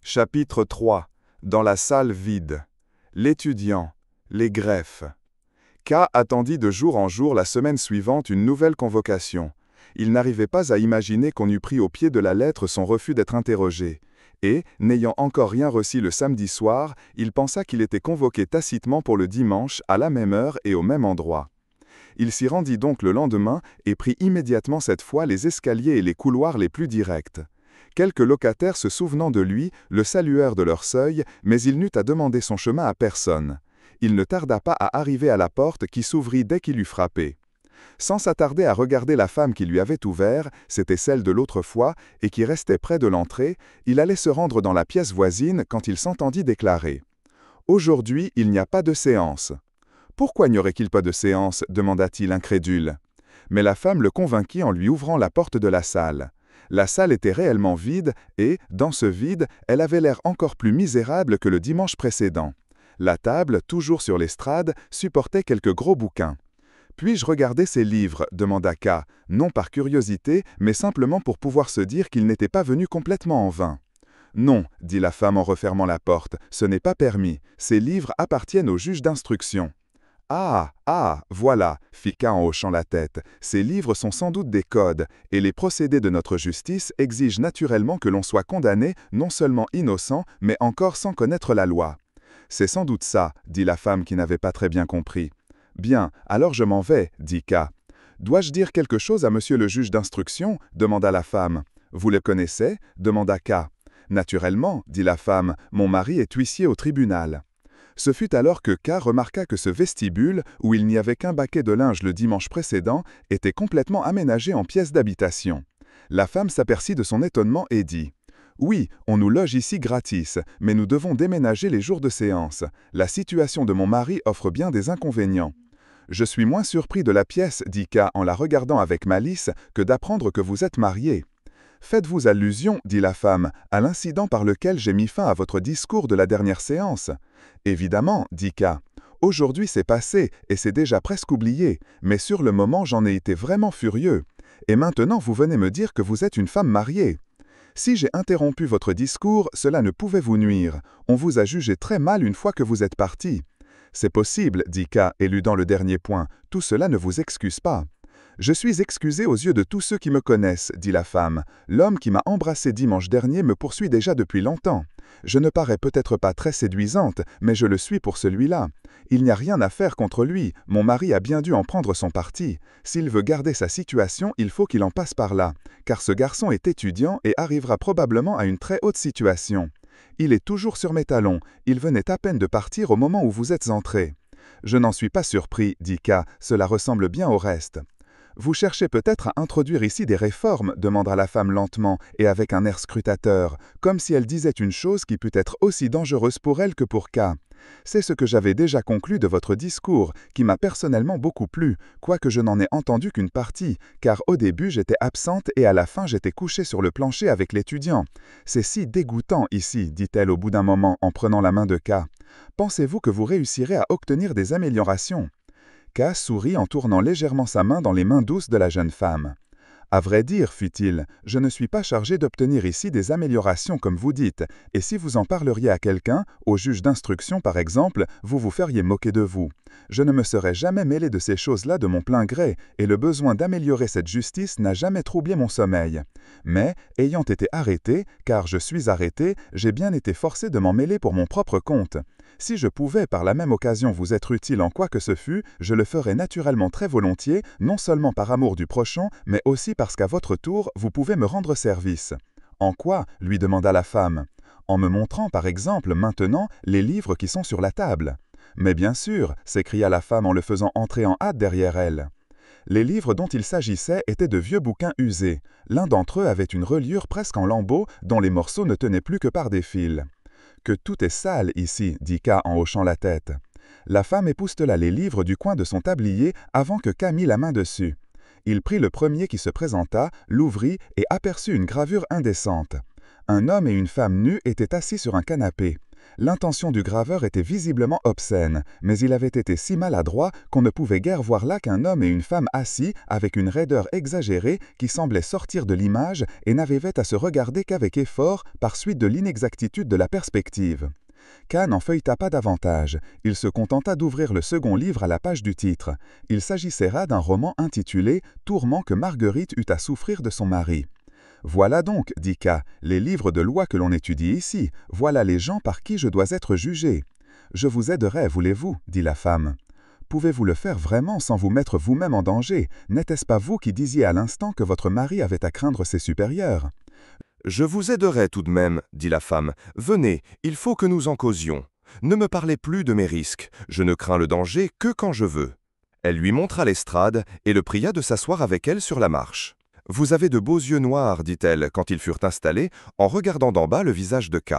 Chapitre 3. Dans la salle vide. L'étudiant. Les greffes. K attendit de jour en jour la semaine suivante une nouvelle convocation. Il n'arrivait pas à imaginer qu'on eût pris au pied de la lettre son refus d'être interrogé. Et, n'ayant encore rien reçu le samedi soir, il pensa qu'il était convoqué tacitement pour le dimanche, à la même heure et au même endroit. Il s'y rendit donc le lendemain et prit immédiatement cette fois les escaliers et les couloirs les plus directs. Quelques locataires se souvenant de lui le saluèrent de leur seuil, mais il n'eut à demander son chemin à personne. Il ne tarda pas à arriver à la porte qui s'ouvrit dès qu'il eut frappé. Sans s'attarder à regarder la femme qui lui avait ouvert, c'était celle de l'autre fois, et qui restait près de l'entrée, il allait se rendre dans la pièce voisine quand il s'entendit déclarer « Aujourd'hui, il n'y a pas de séance ». « Pourquoi n'y aurait-il pas de séance » demanda-t-il incrédule. Mais la femme le convainquit en lui ouvrant la porte de la salle. La salle était réellement vide et, dans ce vide, elle avait l'air encore plus misérable que le dimanche précédent. La table, toujours sur l'estrade, supportait quelques gros bouquins. « Puis-je regarder ces livres » demanda K, non par curiosité, mais simplement pour pouvoir se dire qu'il n'était pas venu complètement en vain. « Non » dit la femme en refermant la porte, « ce n'est pas permis. Ces livres appartiennent au juge d'instruction. » « Ah, voilà » fit K en hochant la tête, « ces livres sont sans doute des codes, et les procédés de notre justice exigent naturellement que l'on soit condamné non seulement innocent, mais encore sans connaître la loi. »« C'est sans doute ça, » dit la femme qui n'avait pas très bien compris. « Bien, alors je m'en vais, » dit K. « Dois-je dire quelque chose à monsieur le juge d'instruction » demanda la femme. « Vous le connaissez » demanda K. « Naturellement, » dit la femme, « mon mari est huissier au tribunal. » Ce fut alors que K remarqua que ce vestibule, où il n'y avait qu'un baquet de linge le dimanche précédent, était complètement aménagé en pièce d'habitation. La femme s'aperçut de son étonnement et dit « Oui, on nous loge ici gratis, mais nous devons déménager les jours de séance. La situation de mon mari offre bien des inconvénients. » « Je suis moins surpris de la pièce, dit K en la regardant avec malice, que d'apprendre que vous êtes marié. »« Faites-vous allusion, dit la femme, à l'incident par lequel j'ai mis fin à votre discours de la dernière séance. » « Évidemment, dit K. Aujourd'hui c'est passé et c'est déjà presque oublié, mais sur le moment j'en ai été vraiment furieux. Et maintenant vous venez me dire que vous êtes une femme mariée. Si j'ai interrompu votre discours, cela ne pouvait vous nuire. On vous a jugé très mal une fois que vous êtes parti. C'est possible, dit K, éludant le dernier point, tout cela ne vous excuse pas. Je suis excusé aux yeux de tous ceux qui me connaissent, dit la femme. L'homme qui m'a embrassé dimanche dernier me poursuit déjà depuis longtemps. Je ne parais peut-être pas très séduisante, mais je le suis pour celui-là. Il n'y a rien à faire contre lui, mon mari a bien dû en prendre son parti. S'il veut garder sa situation, il faut qu'il en passe par là, car ce garçon est étudiant et arrivera probablement à une très haute situation. Il est toujours sur mes talons, il venait à peine de partir au moment où vous êtes entré. Je n'en suis pas surpris, dit K, cela ressemble bien au reste. Vous cherchez peut-être à introduire ici des réformes, demanda la femme lentement et avec un air scrutateur, comme si elle disait une chose qui put être aussi dangereuse pour elle que pour K. C'est ce que j'avais déjà conclu de votre discours, qui m'a personnellement beaucoup plu, quoique je n'en ai entendu qu'une partie, car au début j'étais absente et à la fin j'étais couchée sur le plancher avec l'étudiant. C'est si dégoûtant ici, dit-elle au bout d'un moment en prenant la main de K. Pensez-vous que vous réussirez à obtenir des améliorations ? K sourit en tournant légèrement sa main dans les mains douces de la jeune femme. « À vrai dire, fit-il, je ne suis pas chargé d'obtenir ici des améliorations comme vous dites, et si vous en parleriez à quelqu'un, au juge d'instruction par exemple, vous vous feriez moquer de vous. Je ne me serais jamais mêlé de ces choses-là de mon plein gré, et le besoin d'améliorer cette justice n'a jamais troublé mon sommeil. Mais, ayant été arrêté, car je suis arrêté, j'ai bien été forcé de m'en mêler pour mon propre compte. Si je pouvais par la même occasion vous être utile en quoi que ce fût, je le ferais naturellement très volontiers, non seulement par amour du prochain, mais aussi parce qu'à votre tour, vous pouvez me rendre service. »« En quoi » lui demanda la femme. « En me montrant, par exemple, maintenant, les livres qui sont sur la table. »« Mais bien sûr » s'écria la femme en le faisant entrer en hâte derrière elle. Les livres dont il s'agissait étaient de vieux bouquins usés. L'un d'entre eux avait une reliure presque en lambeaux, dont les morceaux ne tenaient plus que par des fils. « Que tout est sale ici, dit K en hochant la tête. La femme époustela les livres du coin de son tablier avant que K mît la main dessus. Il prit le premier qui se présenta, l'ouvrit et aperçut une gravure indécente. Un homme et une femme nus étaient assis sur un canapé. L'intention du graveur était visiblement obscène, mais il avait été si maladroit qu'on ne pouvait guère voir là qu'un homme et une femme assis avec une raideur exagérée qui semblait sortir de l'image et n'avaient à se regarder qu'avec effort par suite de l'inexactitude de la perspective. K n'en feuilleta pas davantage. Il se contenta d'ouvrir le second livre à la page du titre. Il s'agissait là d'un roman intitulé « Tourment que Marguerite eut à souffrir de son mari ». Voilà donc, dit K, les livres de loi que l'on étudie ici. Voilà les gens par qui je dois être jugé. Je vous aiderai, voulez-vous, dit la femme. Pouvez-vous le faire vraiment sans vous mettre vous-même en danger? N'était-ce pas vous qui disiez à l'instant que votre mari avait à craindre ses supérieurs? Je vous aiderai tout de même, dit la femme. Venez, il faut que nous en causions. Ne me parlez plus de mes risques, je ne crains le danger que quand je veux. Elle lui montra l'estrade et le pria de s'asseoir avec elle sur la marche. Vous avez de beaux yeux noirs, dit-elle, quand ils furent installés, en regardant d'en bas le visage de K.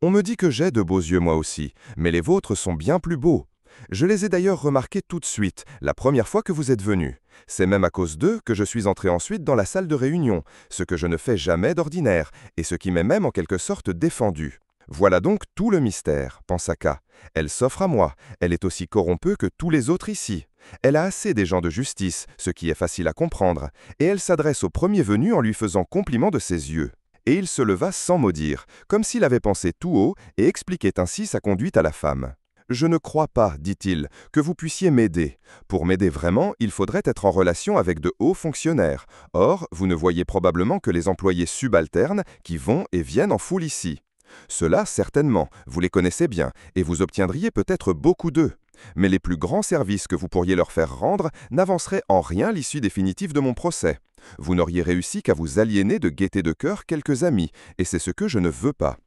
On me dit que j'ai de beaux yeux moi aussi, mais les vôtres sont bien plus beaux. Je les ai d'ailleurs remarqués tout de suite, la première fois que vous êtes venu. C'est même à cause d'eux que je suis entré ensuite dans la salle de réunion, ce que je ne fais jamais d'ordinaire, et ce qui m'est même en quelque sorte défendu. Voilà donc tout le mystère, pensa K. Elle s'offre à moi, elle est aussi corrompue que tous les autres ici. Elle a assez des gens de justice, ce qui est facile à comprendre, et elle s'adresse au premier venu en lui faisant compliment de ses yeux. Et il se leva sans mot dire, comme s'il avait pensé tout haut et expliquait ainsi sa conduite à la femme. « Je ne crois pas, dit-il, que vous puissiez m'aider. Pour m'aider vraiment, il faudrait être en relation avec de hauts fonctionnaires. Or, vous ne voyez probablement que les employés subalternes qui vont et viennent en foule ici. Ceux-là, certainement, vous les connaissez bien, et vous obtiendriez peut-être beaucoup d'eux. Mais les plus grands services que vous pourriez leur faire rendre n'avanceraient en rien l'issue définitive de mon procès. Vous n'auriez réussi qu'à vous aliéner de gaieté de cœur quelques amis, et c'est ce que je ne veux pas.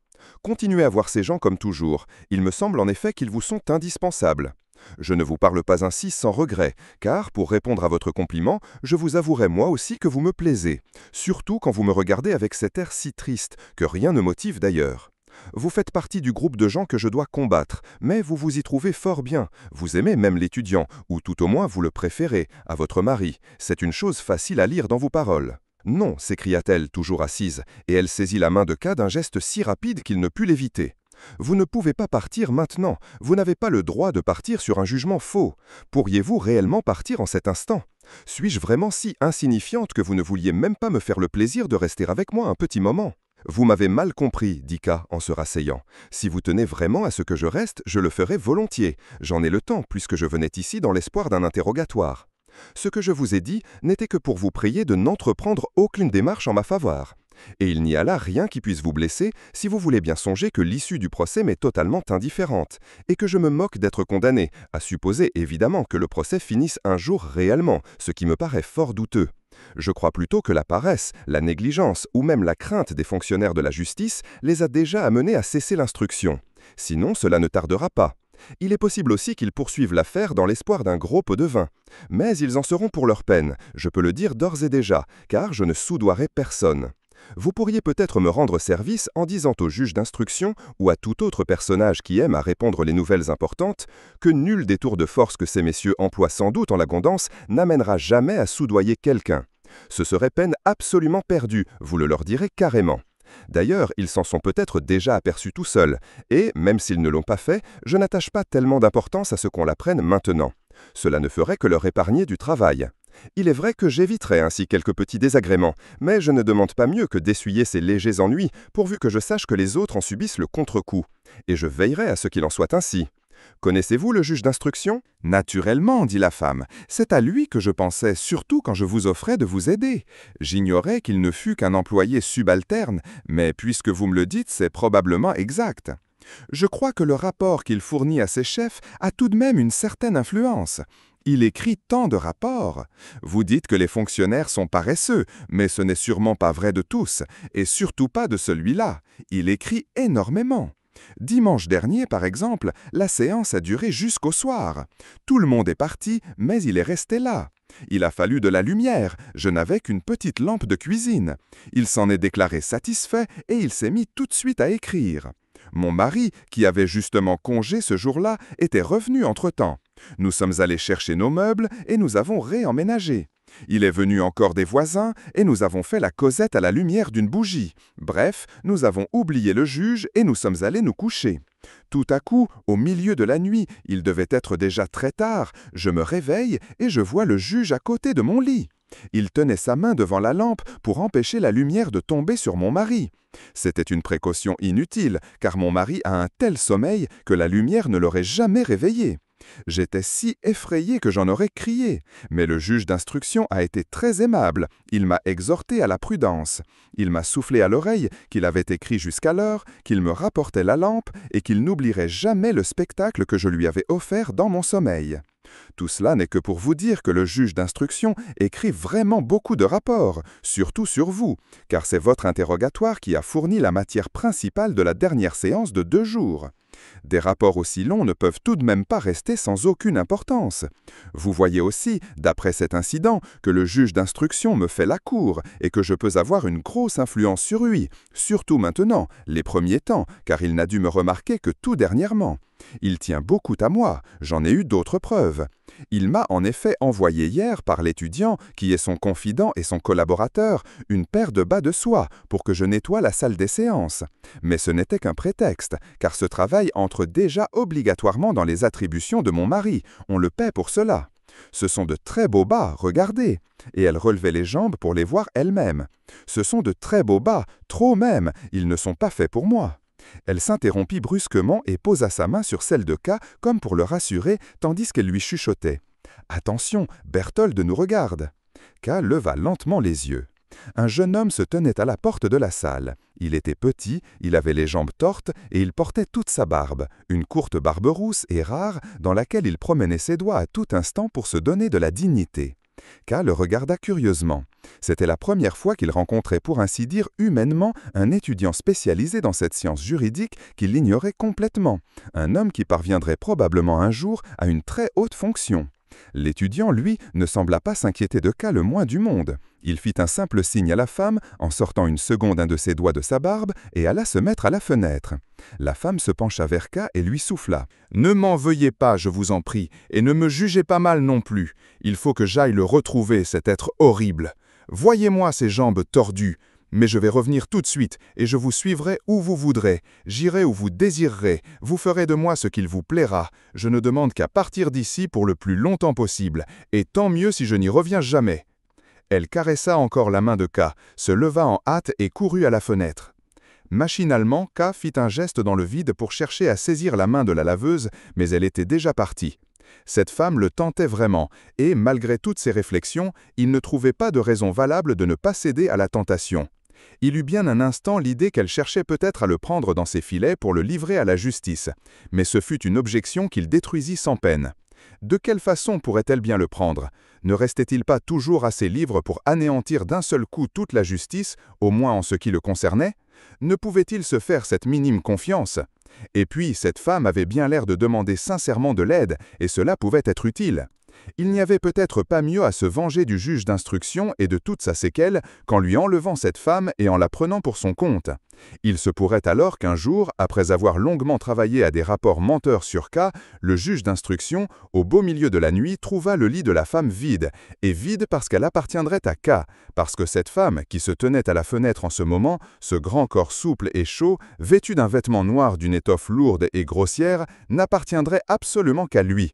Continuez à voir ces gens comme toujours. Il me semble en effet qu'ils vous sont indispensables. Je ne vous parle pas ainsi sans regret, car, pour répondre à votre compliment, je vous avouerai moi aussi que vous me plaisez, surtout quand vous me regardez avec cet air si triste, que rien ne motive d'ailleurs. Vous faites partie du groupe de gens que je dois combattre, mais vous vous y trouvez fort bien. Vous aimez même l'étudiant, ou tout au moins vous le préférez, à votre mari. C'est une chose facile à lire dans vos paroles. Non, s'écria-t-elle, toujours assise, et elle saisit la main de K d'un geste si rapide qu'il ne put l'éviter. Vous ne pouvez pas partir maintenant, vous n'avez pas le droit de partir sur un jugement faux. Pourriez-vous réellement partir en cet instant? Suis-je vraiment si insignifiante que vous ne vouliez même pas me faire le plaisir de rester avec moi un petit moment? Vous m'avez mal compris, dit K en se rasseyant. Si vous tenez vraiment à ce que je reste, je le ferai volontiers. J'en ai le temps, puisque je venais ici dans l'espoir d'un interrogatoire. Ce que je vous ai dit n'était que pour vous prier de n'entreprendre aucune démarche en ma faveur. Et il n'y a là rien qui puisse vous blesser si vous voulez bien songer que l'issue du procès m'est totalement indifférente, et que je me moque d'être condamné, à supposer évidemment que le procès finisse un jour réellement, ce qui me paraît fort douteux. Je crois plutôt que la paresse, la négligence ou même la crainte des fonctionnaires de la justice les a déjà amenés à cesser l'instruction. Sinon, cela ne tardera pas. Il est possible aussi qu'ils poursuivent l'affaire dans l'espoir d'un gros pot de vin. Mais ils en seront pour leur peine, je peux le dire d'ores et déjà, car je ne soudoierai personne. Vous pourriez peut-être me rendre service en disant au juge d'instruction ou à tout autre personnage qui aime à répondre les nouvelles importantes que nul des tours de force que ces messieurs emploient sans doute en l'abondance n'amènera jamais à soudoyer quelqu'un. Ce serait peine absolument perdue, vous le leur direz carrément. D'ailleurs, ils s'en sont peut-être déjà aperçus tout seuls, et, même s'ils ne l'ont pas fait, je n'attache pas tellement d'importance à ce qu'on l'apprenne maintenant. Cela ne ferait que leur épargner du travail. Il est vrai que j'éviterai ainsi quelques petits désagréments, mais je ne demande pas mieux que d'essuyer ces légers ennuis, pourvu que je sache que les autres en subissent le contre-coup. Et je veillerai à ce qu'il en soit ainsi. Connaissez-vous le juge d'instruction? Naturellement, dit la femme. C'est à lui que je pensais, surtout quand je vous offrais de vous aider. J'ignorais qu'il ne fût qu'un employé subalterne, mais puisque vous me le dites, c'est probablement exact. Je crois que le rapport qu'il fournit à ses chefs a tout de même une certaine influence. Il écrit tant de rapports. Vous dites que les fonctionnaires sont paresseux, mais ce n'est sûrement pas vrai de tous, et surtout pas de celui-là. Il écrit énormément. Dimanche dernier, par exemple, la séance a duré jusqu'au soir. Tout le monde est parti, mais il est resté là. Il a fallu de la lumière, je n'avais qu'une petite lampe de cuisine. Il s'en est déclaré satisfait et il s'est mis tout de suite à écrire. Mon mari, qui avait justement congé ce jour-là, était revenu entre-temps. Nous sommes allés chercher nos meubles et nous avons réemménagé. Il est venu encore des voisins et nous avons fait la causette à la lumière d'une bougie. Bref, nous avons oublié le juge et nous sommes allés nous coucher. Tout à coup, au milieu de la nuit, il devait être déjà très tard, je me réveille et je vois le juge à côté de mon lit. Il tenait sa main devant la lampe pour empêcher la lumière de tomber sur mon mari. C'était une précaution inutile, car mon mari a un tel sommeil que la lumière ne l'aurait jamais réveillé. J'étais si effrayé que j'en aurais crié, mais le juge d'instruction a été très aimable. Il m'a exhorté à la prudence. Il m'a soufflé à l'oreille qu'il avait écrit jusqu'alors, qu'il me rapportait la lampe et qu'il n'oublierait jamais le spectacle que je lui avais offert dans mon sommeil. Tout cela n'est que pour vous dire que le juge d'instruction écrit vraiment beaucoup de rapports, surtout sur vous, car c'est votre interrogatoire qui a fourni la matière principale de la dernière séance de 2 jours. Des rapports aussi longs ne peuvent tout de même pas rester sans aucune importance. Vous voyez aussi, d'après cet incident, que le juge d'instruction me fait la cour et que je peux avoir une grosse influence sur lui, surtout maintenant, les premiers temps, car il n'a dû me remarquer que tout dernièrement. Il tient beaucoup à moi, j'en ai eu d'autres preuves. Il m'a en effet envoyé hier par l'étudiant, qui est son confident et son collaborateur, une paire de bas de soie pour que je nettoie la salle des séances. Mais ce n'était qu'un prétexte, car ce travail entre déjà obligatoirement dans les attributions de mon mari, on le paie pour cela. Ce sont de très beaux bas, regardez. Et elle relevait les jambes pour les voir elle-même. Ce sont de très beaux bas, trop même, ils ne sont pas faits pour moi. Elle s'interrompit brusquement et posa sa main sur celle de K comme pour le rassurer, tandis qu'elle lui chuchotait. « Attention, Berthold nous regarde !» K leva lentement les yeux. Un jeune homme se tenait à la porte de la salle. Il était petit, il avait les jambes tortes et il portait toute sa barbe, une courte barbe rousse et rare dans laquelle il promenait ses doigts à tout instant pour se donner de la dignité. K le regarda curieusement. C'était la première fois qu'il rencontrait pour ainsi dire humainement un étudiant spécialisé dans cette science juridique qu'il ignorait complètement, un homme qui parviendrait probablement un jour à une très haute fonction. L'étudiant, lui, ne sembla pas s'inquiéter de K le moins du monde. Il fit un simple signe à la femme, en sortant une seconde un de ses doigts de sa barbe, et alla se mettre à la fenêtre. La femme se pencha vers K et lui souffla. « Ne m'en veuillez pas, je vous en prie, et ne me jugez pas mal non plus. Il faut que j'aille le retrouver, cet être horrible. Voyez-moi ses jambes tordues. Mais je vais revenir tout de suite, et je vous suivrai où vous voudrez. J'irai où vous désirerez. Vous ferez de moi ce qu'il vous plaira. Je ne demande qu'à partir d'ici pour le plus longtemps possible, et tant mieux si je n'y reviens jamais. » Elle caressa encore la main de K, se leva en hâte et courut à la fenêtre. Machinalement, K fit un geste dans le vide pour chercher à saisir la main de la laveuse, mais elle était déjà partie. Cette femme le tentait vraiment, et, malgré toutes ses réflexions, il ne trouvait pas de raison valable de ne pas céder à la tentation. Il eut bien un instant l'idée qu'elle cherchait peut-être à le prendre dans ses filets pour le livrer à la justice, mais ce fut une objection qu'il détruisit sans peine. De quelle façon pourrait-elle bien le prendre? Ne restait-il pas toujours assez libre pour anéantir d'un seul coup toute la justice, au moins en ce qui le concernait? Ne pouvait-il se faire cette minime confiance? Et puis, cette femme avait bien l'air de demander sincèrement de l'aide, et cela pouvait être utile. Il n'y avait peut-être pas mieux à se venger du juge d'instruction et de toute sa séquelle qu'en lui enlevant cette femme et en la prenant pour son compte. Il se pourrait alors qu'un jour, après avoir longuement travaillé à des rapports menteurs sur K, le juge d'instruction, au beau milieu de la nuit, trouva le lit de la femme vide, et vide parce qu'elle appartiendrait à K, parce que cette femme, qui se tenait à la fenêtre en ce moment, ce grand corps souple et chaud, vêtu d'un vêtement noir d'une étoffe lourde et grossière, n'appartiendrait absolument qu'à lui.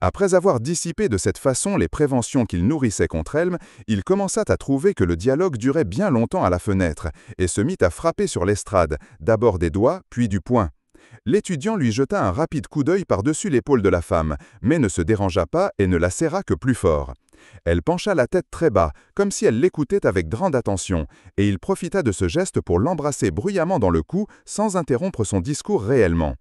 Après avoir dissipé de cette façon les préventions qu'il nourrissait contre elle, il commença à trouver que le dialogue durait bien longtemps à la fenêtre, et se mit à frapper sur l'estrade, d'abord des doigts, puis du poing. L'étudiant lui jeta un rapide coup d'œil par-dessus l'épaule de la femme, mais ne se dérangea pas et ne la serra que plus fort. Elle pencha la tête très bas, comme si elle l'écoutait avec grande attention, et il profita de ce geste pour l'embrasser bruyamment dans le cou, sans interrompre son discours réellement.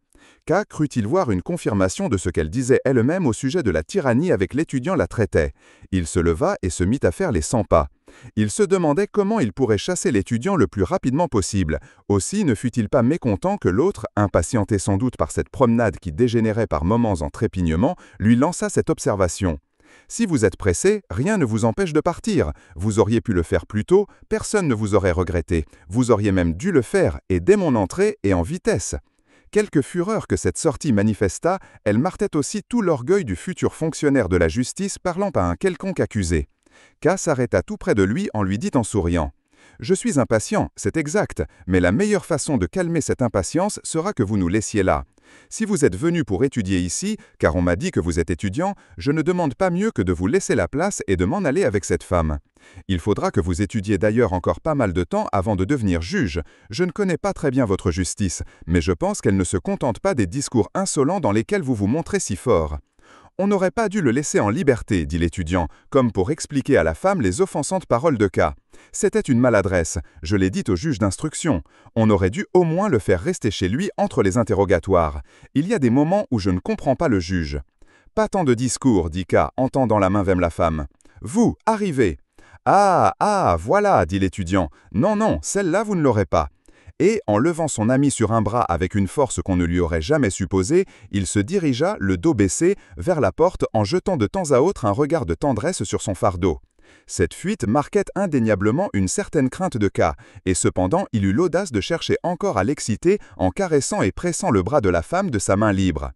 K crut-il voir une confirmation de ce qu'elle disait elle-même au sujet de la tyrannie avec l'étudiant la traitait. Il se leva et se mit à faire les 100 pas. Il se demandait comment il pourrait chasser l'étudiant le plus rapidement possible. Aussi ne fut-il pas mécontent que l'autre, impatienté sans doute par cette promenade qui dégénérait par moments en trépignement, lui lança cette observation. « Si vous êtes pressé, rien ne vous empêche de partir. Vous auriez pu le faire plus tôt, personne ne vous aurait regretté. Vous auriez même dû le faire, et dès mon entrée, et en vitesse. » Quelque fureur que cette sortie manifesta, elle martelait aussi tout l'orgueil du futur fonctionnaire de la justice parlant à un quelconque accusé. K s'arrêta tout près de lui en lui dit en souriant. « Je suis impatient, c'est exact, mais la meilleure façon de calmer cette impatience sera que vous nous laissiez là. Si vous êtes venu pour étudier ici, car on m'a dit que vous êtes étudiant, je ne demande pas mieux que de vous laisser la place et de m'en aller avec cette femme. Il faudra que vous étudiez d'ailleurs encore pas mal de temps avant de devenir juge. Je ne connais pas très bien votre justice, mais je pense qu'elle ne se contente pas des discours insolents dans lesquels vous vous montrez si fort. On n'aurait pas dû le laisser en liberté, dit l'étudiant, comme pour expliquer à la femme les offensantes paroles de K. C'était une maladresse, je l'ai dit au juge d'instruction. On aurait dû au moins le faire rester chez lui entre les interrogatoires. Il y a des moments où je ne comprends pas le juge. Pas tant de discours, dit K, en tendant la main vers la femme. Vous, arrivez. Ah, voilà, dit l'étudiant. Non, non, celle-là vous ne l'aurez pas. Et, en levant son ami sur un bras avec une force qu'on ne lui aurait jamais supposée, il se dirigea, le dos baissé, vers la porte en jetant de temps à autre un regard de tendresse sur son fardeau. Cette fuite marquait indéniablement une certaine crainte de K, et cependant il eut l'audace de chercher encore à l'exciter en caressant et pressant le bras de la femme de sa main libre.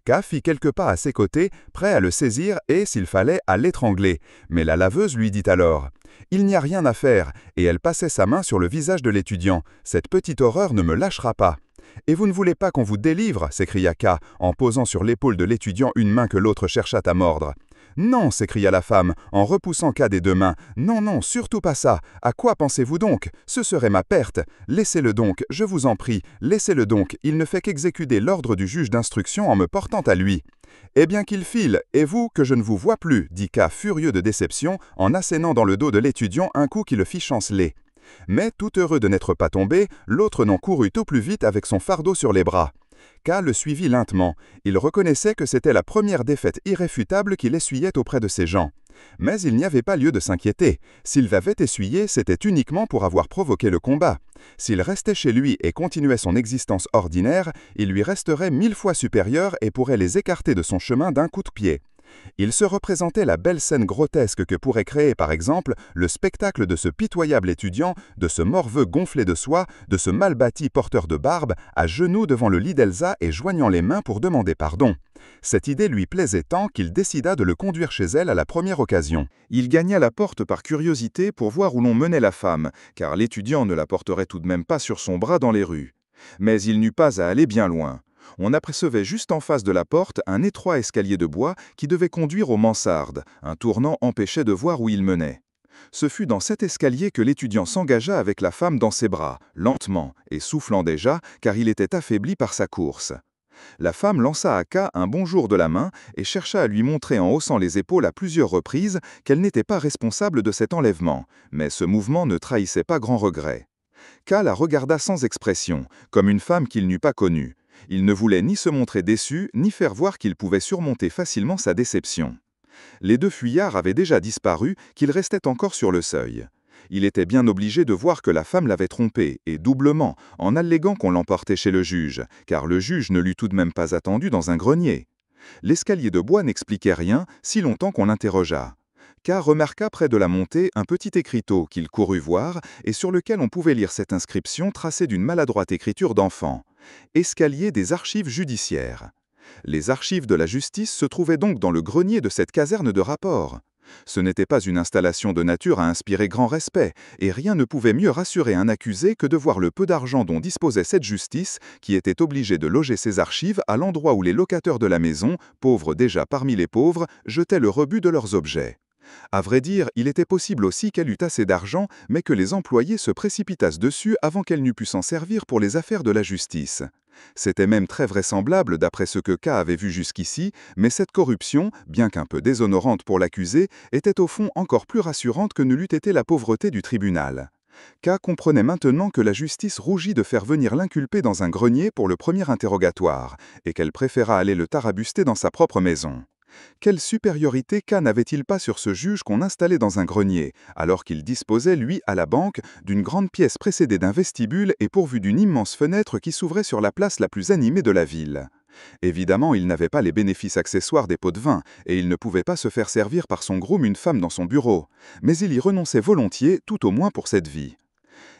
K fit quelques pas à ses côtés, prêt à le saisir et, s'il fallait, à l'étrangler. Mais la laveuse lui dit alors « Il n'y a rien à faire », et elle passait sa main sur le visage de l'étudiant. « Cette petite horreur ne me lâchera pas. » « Et vous ne voulez pas qu'on vous délivre » s'écria K, en posant sur l'épaule de l'étudiant une main que l'autre chercha à mordre. « Non » s'écria la femme, en repoussant K des deux mains. « Non, non, surtout pas ça. À quoi pensez-vous donc? Ce serait ma perte. Laissez-le donc, je vous en prie, laissez-le donc. Il ne fait qu'exécuter l'ordre du juge d'instruction en me portant à lui. » « Eh bien qu'il file, et vous, que je ne vous vois plus » dit K, furieux de déception, en assénant dans le dos de l'étudiant un coup qui le fit chanceler. Mais, tout heureux de n'être pas tombé, l'autre n'en courut au plus vite avec son fardeau sur les bras. K le suivit lentement. Il reconnaissait que c'était la première défaite irréfutable qu'il essuyait auprès de ses gens. Mais il n'y avait pas lieu de s'inquiéter. S'il l'avait essuyé, c'était uniquement pour avoir provoqué le combat. S'il restait chez lui et continuait son existence ordinaire, il lui resterait 1000 fois supérieur et pourrait les écarter de son chemin d'un coup de pied. Il se représentait la belle scène grotesque que pourrait créer, par exemple, le spectacle de ce pitoyable étudiant, de ce morveux gonflé de soie, de ce mal bâti porteur de barbe, à genoux devant le lit d'Elsa et joignant les mains pour demander pardon. Cette idée lui plaisait tant qu'il décida de le conduire chez elle à la première occasion. Il gagna la porte par curiosité pour voir où l'on menait la femme, car l'étudiant ne la porterait tout de même pas sur son bras dans les rues. Mais il n'eut pas à aller bien loin. On apercevait juste en face de la porte un étroit escalier de bois qui devait conduire aux mansardes. Un tournant empêchait de voir où il menait. Ce fut dans cet escalier que l'étudiant s'engagea avec la femme dans ses bras, lentement et soufflant déjà, car il était affaibli par sa course. La femme lança à K un bonjour de la main et chercha à lui montrer en haussant les épaules à plusieurs reprises qu'elle n'était pas responsable de cet enlèvement, mais ce mouvement ne trahissait pas grand regret. K la regarda sans expression, comme une femme qu'il n'eût pas connue. Il ne voulait ni se montrer déçu, ni faire voir qu'il pouvait surmonter facilement sa déception. Les deux fuyards avaient déjà disparu, qu'il restait encore sur le seuil. Il était bien obligé de voir que la femme l'avait trompé, et doublement, en alléguant qu'on l'emportait chez le juge, car le juge ne l'eût tout de même pas attendu dans un grenier. L'escalier de bois n'expliquait rien, si longtemps qu'on l'interrogea. K remarqua près de la montée un petit écriteau qu'il courut voir, et sur lequel on pouvait lire cette inscription tracée d'une maladroite écriture d'enfant. Escalier des archives judiciaires. Les archives de la justice se trouvaient donc dans le grenier de cette caserne de rapport. Ce n'était pas une installation de nature à inspirer grand respect, et rien ne pouvait mieux rassurer un accusé que de voir le peu d'argent dont disposait cette justice, qui était obligée de loger ses archives à l'endroit où les locataires de la maison, pauvres déjà parmi les pauvres, jetaient le rebut de leurs objets. À vrai dire, il était possible aussi qu'elle eût assez d'argent, mais que les employés se précipitassent dessus avant qu'elle n'eût pu s'en servir pour les affaires de la justice. C'était même très vraisemblable d'après ce que K avait vu jusqu'ici, mais cette corruption, bien qu'un peu déshonorante pour l'accusé, était au fond encore plus rassurante que ne l'eût été la pauvreté du tribunal. K comprenait maintenant que la justice rougit de faire venir l'inculpé dans un grenier pour le premier interrogatoire, et qu'elle préféra aller le tarabuster dans sa propre maison. Quelle supériorité K n'avait-il pas sur ce juge qu'on installait dans un grenier, alors qu'il disposait, lui, à la banque, d'une grande pièce précédée d'un vestibule et pourvue d'une immense fenêtre qui s'ouvrait sur la place la plus animée de la ville. Évidemment, il n'avait pas les bénéfices accessoires des pots de vin, et il ne pouvait pas se faire servir par son groom une femme dans son bureau, mais il y renonçait volontiers, tout au moins pour cette vie.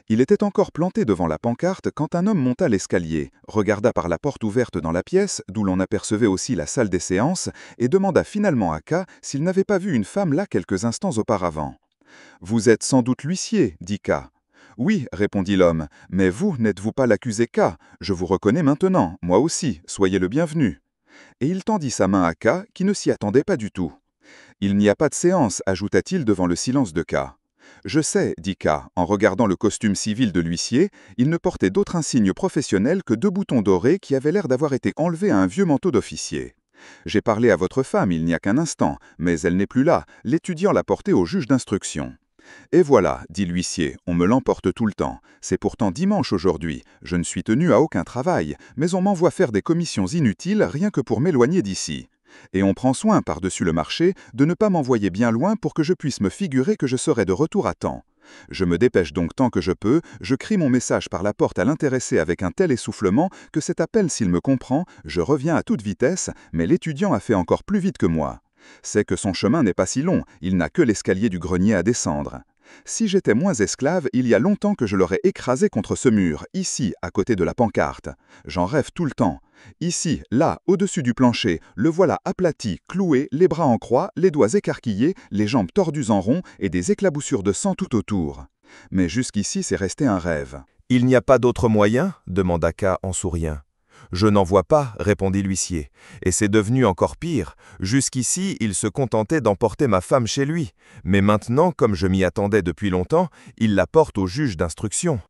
Il était encore planté devant la pancarte quand un homme monta l'escalier, regarda par la porte ouverte dans la pièce, d'où l'on apercevait aussi la salle des séances, et demanda finalement à K s'il n'avait pas vu une femme là quelques instants auparavant. « Vous êtes sans doute l'huissier, dit K. » Oui, répondit l'homme, mais vous, n'êtes-vous pas l'accusé K? Je vous reconnais maintenant, moi aussi, soyez le bienvenu. Et il tendit sa main à K, qui ne s'y attendait pas du tout. Il n'y a pas de séance, ajouta-t-il devant le silence de K. Je sais, dit K, en regardant le costume civil de l'huissier, il ne portait d'autre insigne professionnel que 2 boutons dorés qui avaient l'air d'avoir été enlevés à un vieux manteau d'officier. J'ai parlé à votre femme il n'y a qu'un instant, mais elle n'est plus là, l'étudiant l'a portée au juge d'instruction. Et voilà, dit l'huissier, on me l'emporte tout le temps. C'est pourtant dimanche aujourd'hui, je ne suis tenu à aucun travail, mais on m'envoie faire des commissions inutiles rien que pour m'éloigner d'ici. Et on prend soin, par-dessus le marché, de ne pas m'envoyer bien loin pour que je puisse me figurer que je serai de retour à temps. Je me dépêche donc tant que je peux, je crie mon message par la porte à l'intéressé avec un tel essoufflement que cet appel, s'il me comprend, je reviens à toute vitesse, mais l'étudiant a fait encore plus vite que moi. C'est que son chemin n'est pas si long, il n'a que l'escalier du grenier à descendre. Si j'étais moins esclave, il y a longtemps que je l'aurais écrasé contre ce mur, ici, à côté de la pancarte. J'en rêve tout le temps. Ici, là, au-dessus du plancher, le voilà aplati, cloué, les bras en croix, les doigts écarquillés, les jambes tordues en rond et des éclaboussures de sang tout autour. Mais jusqu'ici, c'est resté un rêve. « Il n'y a pas d'autre moyen » demanda K en souriant. « Je n'en vois pas, répondit l'huissier, et c'est devenu encore pire. Jusqu'ici, il se contentait d'emporter ma femme chez lui, mais maintenant, comme je m'y attendais depuis longtemps, il la porte au juge d'instruction.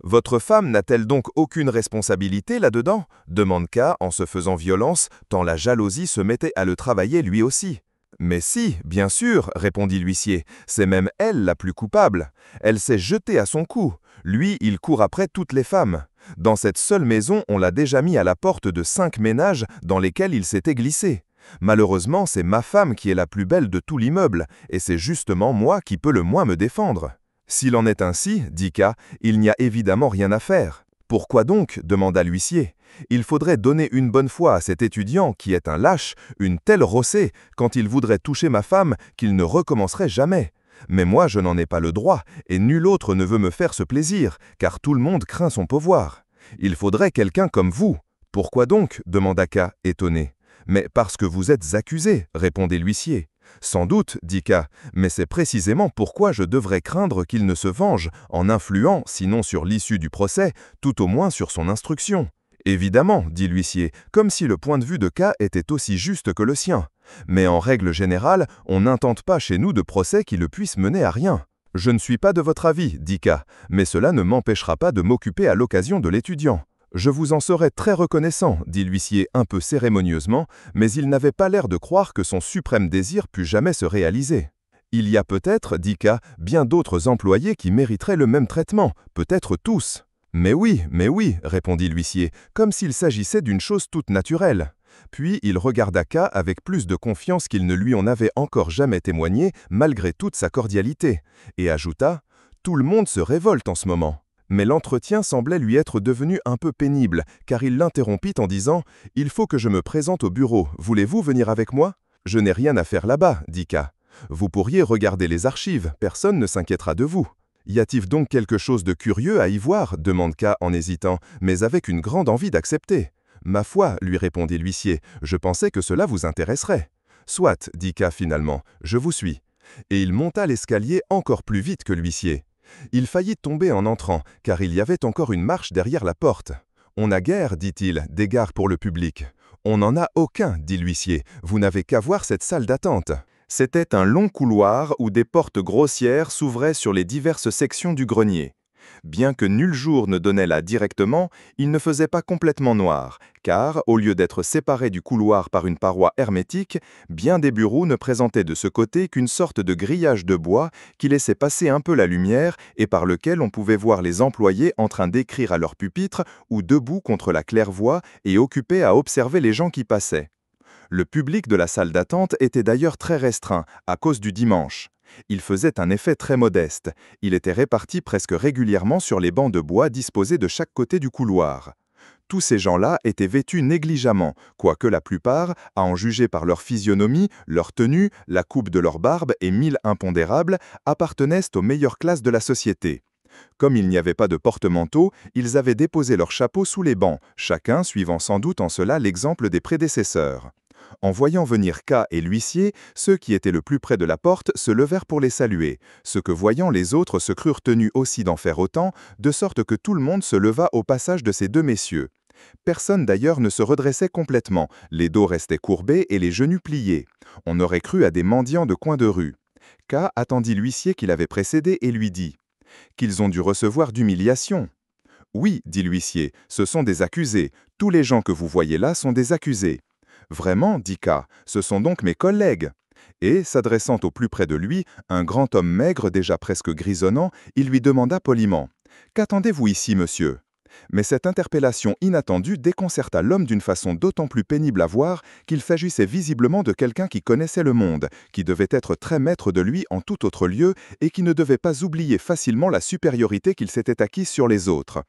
Votre femme n'a-t-elle donc aucune responsabilité là-dedans demande K en se faisant violence, tant la jalousie se mettait à le travailler lui aussi. Mais si, bien sûr, répondit l'huissier, c'est même elle la plus coupable. Elle s'est jetée à son cou. Lui, il court après toutes les femmes. Dans cette seule maison, on l'a déjà mis à la porte de 5 ménages dans lesquels il s'était glissé. Malheureusement, c'est ma femme qui est la plus belle de tout l'immeuble, et c'est justement moi qui peux le moins me défendre. S'il en est ainsi, dit K, il n'y a évidemment rien à faire. Pourquoi donc demanda l'huissier. Il faudrait donner une bonne fois à cet étudiant, qui est un lâche, une telle rossée, quand il voudrait toucher ma femme, qu'il ne recommencerait jamais. Mais moi, je n'en ai pas le droit, et nul autre ne veut me faire ce plaisir, car tout le monde craint son pouvoir. Il faudrait quelqu'un comme vous. Pourquoi donc demanda K, étonné. Mais parce que vous êtes accusé, répondait l'huissier. Sans doute, dit K, mais c'est précisément pourquoi je devrais craindre qu'il ne se venge en influant, sinon sur l'issue du procès, tout au moins sur son instruction. Évidemment, dit l'huissier, comme si le point de vue de K était aussi juste que le sien. Mais en règle générale, on n'intente pas chez nous de procès qui le puisse mener à rien. Je ne suis pas de votre avis, dit K, mais cela ne m'empêchera pas de m'occuper à l'occasion de l'étudiant. Je vous en serais très reconnaissant, dit l'huissier un peu cérémonieusement, mais il n'avait pas l'air de croire que son suprême désir pût jamais se réaliser. Il y a peut-être, dit K, bien d'autres employés qui mériteraient le même traitement, peut-être tous. Mais oui, répondit l'huissier, comme s'il s'agissait d'une chose toute naturelle. Puis il regarda K avec plus de confiance qu'il ne lui en avait encore jamais témoigné, malgré toute sa cordialité, et ajouta « Tout le monde se révolte en ce moment ». Mais l'entretien semblait lui être devenu un peu pénible, car il l'interrompit en disant « Il faut que je me présente au bureau, voulez-vous venir avec moi ?»« Je n'ai rien à faire là-bas, dit K. Vous pourriez regarder les archives, personne ne s'inquiétera de vous. » Y a-t-il donc quelque chose de curieux à y voir demande K en hésitant, mais avec une grande envie d'accepter. Ma foi, lui répondit l'huissier, je pensais que cela vous intéresserait. Soit, dit K finalement, je vous suis. Et il monta l'escalier encore plus vite que l'huissier. Il faillit tomber en entrant, car il y avait encore une marche derrière la porte. On n'a guère, dit-il, d'égards pour le public. On n'en a aucun, dit l'huissier, vous n'avez qu'à voir cette salle d'attente. C'était un long couloir où des portes grossières s'ouvraient sur les diverses sections du grenier. Bien que nul jour ne donnait là directement, il ne faisait pas complètement noir, car, au lieu d'être séparé du couloir par une paroi hermétique, bien des bureaux ne présentaient de ce côté qu'une sorte de grillage de bois qui laissait passer un peu la lumière et par lequel on pouvait voir les employés en train d'écrire à leur pupitre ou debout contre la claire-voie et occupés à observer les gens qui passaient. Le public de la salle d'attente était d'ailleurs très restreint, à cause du dimanche. Il faisait un effet très modeste. Il était réparti presque régulièrement sur les bancs de bois disposés de chaque côté du couloir. Tous ces gens-là étaient vêtus négligemment, quoique la plupart, à en juger par leur physionomie, leur tenue, la coupe de leur barbe et 1000 impondérables, appartenaient aux meilleures classes de la société. Comme il n'y avait pas de porte-manteau, ils avaient déposé leurs chapeaux sous les bancs, chacun suivant sans doute en cela l'exemple des prédécesseurs. En voyant venir K et l'huissier, ceux qui étaient le plus près de la porte se levèrent pour les saluer, ce que voyant les autres se crurent tenus aussi d'en faire autant, de sorte que tout le monde se leva au passage de ces deux messieurs. Personne d'ailleurs ne se redressait complètement, les dos restaient courbés et les genoux pliés. On aurait cru à des mendiants de coin de rue. K attendit l'huissier qui l'avait précédé et lui dit « Qu'ils ont dû recevoir d'humiliation. » « Oui, dit l'huissier, ce sont des accusés. Tous les gens que vous voyez là sont des accusés. » « Vraiment, dit K, ce sont donc mes collègues. » Et, s'adressant au plus près de lui, un grand homme maigre, déjà presque grisonnant, il lui demanda poliment « Qu'attendez-vous ici, monsieur ?» Mais cette interpellation inattendue déconcerta l'homme d'une façon d'autant plus pénible à voir qu'il s'agissait visiblement de quelqu'un qui connaissait le monde, qui devait être très maître de lui en tout autre lieu et qui ne devait pas oublier facilement la supériorité qu'il s'était acquise sur les autres.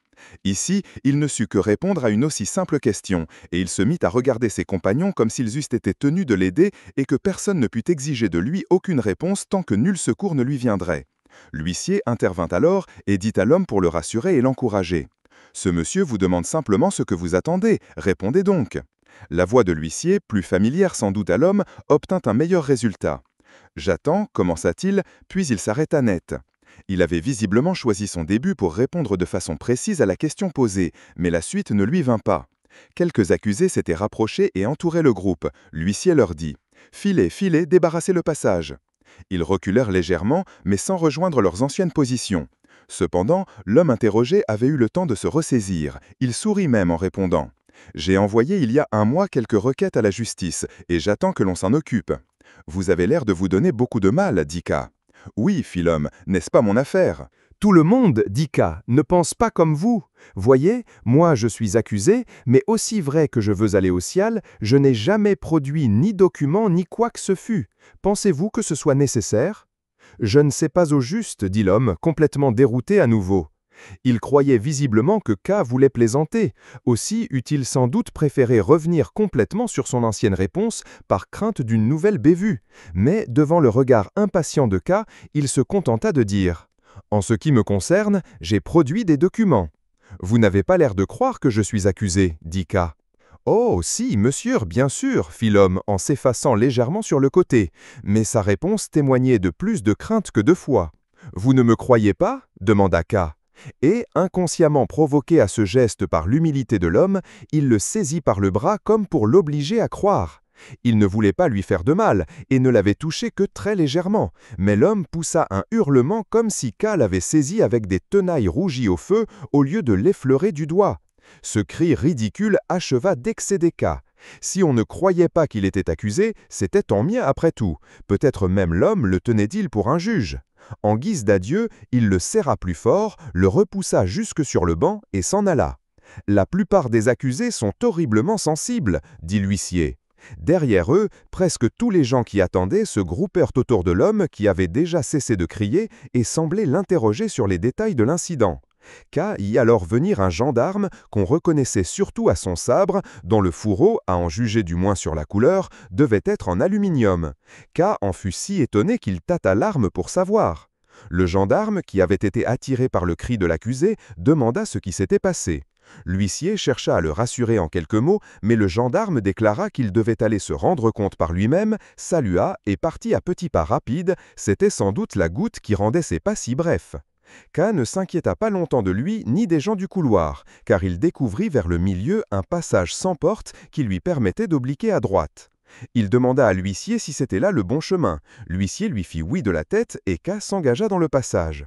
Ici, il ne sut que répondre à une aussi simple question, et il se mit à regarder ses compagnons comme s'ils eussent été tenus de l'aider et que personne ne put exiger de lui aucune réponse tant que nul secours ne lui viendrait. L'huissier intervint alors et dit à l'homme pour le rassurer et l'encourager. « Ce monsieur vous demande simplement ce que vous attendez, répondez donc. » La voix de l'huissier, plus familière sans doute à l'homme, obtint un meilleur résultat. « J'attends, commença-t-il, puis il s'arrêta net. » Il avait visiblement choisi son début pour répondre de façon précise à la question posée, mais la suite ne lui vint pas. Quelques accusés s'étaient rapprochés et entouraient le groupe. L'huissier leur dit « Filez, filez, débarrassez le passage. » Ils reculèrent légèrement, mais sans rejoindre leurs anciennes positions. Cependant, l'homme interrogé avait eu le temps de se ressaisir. Il sourit même en répondant « J'ai envoyé il y a un mois quelques requêtes à la justice, et j'attends que l'on s'en occupe. »« Vous avez l'air de vous donner beaucoup de mal, dit K. »« Oui, fit l'homme, n'est-ce pas mon affaire ?»« Tout le monde, dit K, ne pense pas comme vous. Voyez, moi je suis accusé, mais aussi vrai que je veux aller au ciel, je n'ai jamais produit ni document ni quoi que ce fût. Pensez-vous que ce soit nécessaire ? » « Je ne sais pas au juste, dit l'homme, complètement dérouté à nouveau. Il croyait visiblement que K voulait plaisanter. Aussi eût-il sans doute préféré revenir complètement sur son ancienne réponse par crainte d'une nouvelle bévue. Mais, devant le regard impatient de K, il se contenta de dire « En ce qui me concerne, j'ai produit des documents. »« Vous n'avez pas l'air de croire que je suis accusé, dit K. » « Oh, si, monsieur, bien sûr, fit l'homme en s'effaçant légèrement sur le côté, mais sa réponse témoignait de plus de crainte que de foi. « Vous ne me croyez pas ?» demanda K. Et, inconsciemment provoqué à ce geste par l'humilité de l'homme, il le saisit par le bras comme pour l'obliger à croire. Il ne voulait pas lui faire de mal, et ne l'avait touché que très légèrement, mais l'homme poussa un hurlement comme si K l'avait saisi avec des tenailles rougies au feu au lieu de l'effleurer du doigt. Ce cri ridicule acheva d'excéder K. Si on ne croyait pas qu'il était accusé, c'était tant mieux après tout. Peut-être même l'homme le tenait-il pour un juge. En guise d'adieu, il le serra plus fort, le repoussa jusque sur le banc et s'en alla. « La plupart des accusés sont horriblement sensibles, dit l'huissier. » Derrière eux, presque tous les gens qui attendaient se groupèrent autour de l'homme qui avait déjà cessé de crier et semblait l'interroger sur les détails de l'incident. K y alors venir un gendarme qu'on reconnaissait surtout à son sabre, dont le fourreau, à en juger du moins sur la couleur, devait être en aluminium. K en fut si étonné qu'il tâta l'arme pour savoir. Le gendarme, qui avait été attiré par le cri de l'accusé, demanda ce qui s'était passé. L'huissier chercha à le rassurer en quelques mots, mais le gendarme déclara qu'il devait aller se rendre compte par lui-même, salua et partit à petits pas rapides. C'était sans doute la goutte qui rendait ses pas si brefs. K ne s'inquiéta pas longtemps de lui ni des gens du couloir, car il découvrit vers le milieu un passage sans porte qui lui permettait d'obliquer à droite. Il demanda à l'huissier si c'était là le bon chemin. L'huissier lui fit oui de la tête et K s'engagea dans le passage.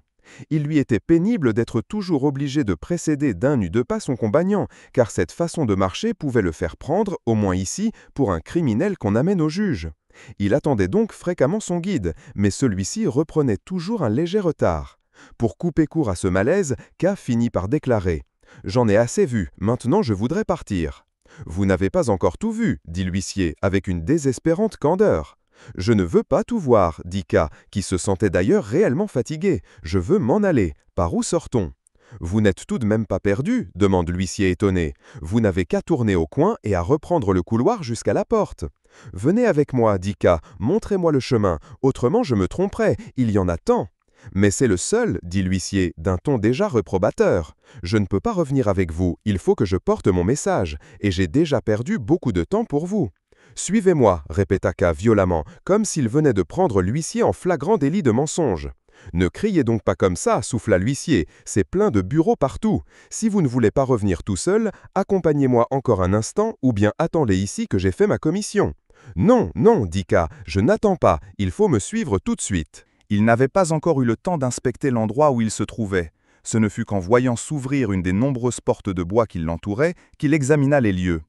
Il lui était pénible d'être toujours obligé de précéder d'un ou deux pas son compagnon, car cette façon de marcher pouvait le faire prendre, au moins ici, pour un criminel qu'on amène au juge. Il attendait donc fréquemment son guide, mais celui-ci reprenait toujours un léger retard. Pour couper court à ce malaise, K finit par déclarer « J'en ai assez vu, maintenant je voudrais partir. »« Vous n'avez pas encore tout vu, dit l'huissier, avec une désespérante candeur. »« Je ne veux pas tout voir, dit K, qui se sentait d'ailleurs réellement fatigué. Je veux m'en aller. Par où sort-on ?»« Vous n'êtes tout de même pas perdu, demande l'huissier étonné. Vous n'avez qu'à tourner au coin et à reprendre le couloir jusqu'à la porte. Venez avec moi, dit K, montrez-moi le chemin, autrement je me tromperais, il y en a tant. » « Mais c'est le seul, dit l'huissier, d'un ton déjà reprobateur. Je ne peux pas revenir avec vous, il faut que je porte mon message, et j'ai déjà perdu beaucoup de temps pour vous. Suivez-moi, répéta K violemment, comme s'il venait de prendre l'huissier en flagrant délit de mensonge. Ne criez donc pas comme ça, souffla l'huissier, c'est plein de bureaux partout. Si vous ne voulez pas revenir tout seul, accompagnez-moi encore un instant ou bien attendez ici que j'ai fait ma commission. Non, non, dit K, je n'attends pas, il faut me suivre tout de suite. Il n'avait pas encore eu le temps d'inspecter l'endroit où il se trouvait. Ce ne fut qu'en voyant s'ouvrir une des nombreuses portes de bois qui l'entouraient qu'il examina les lieux.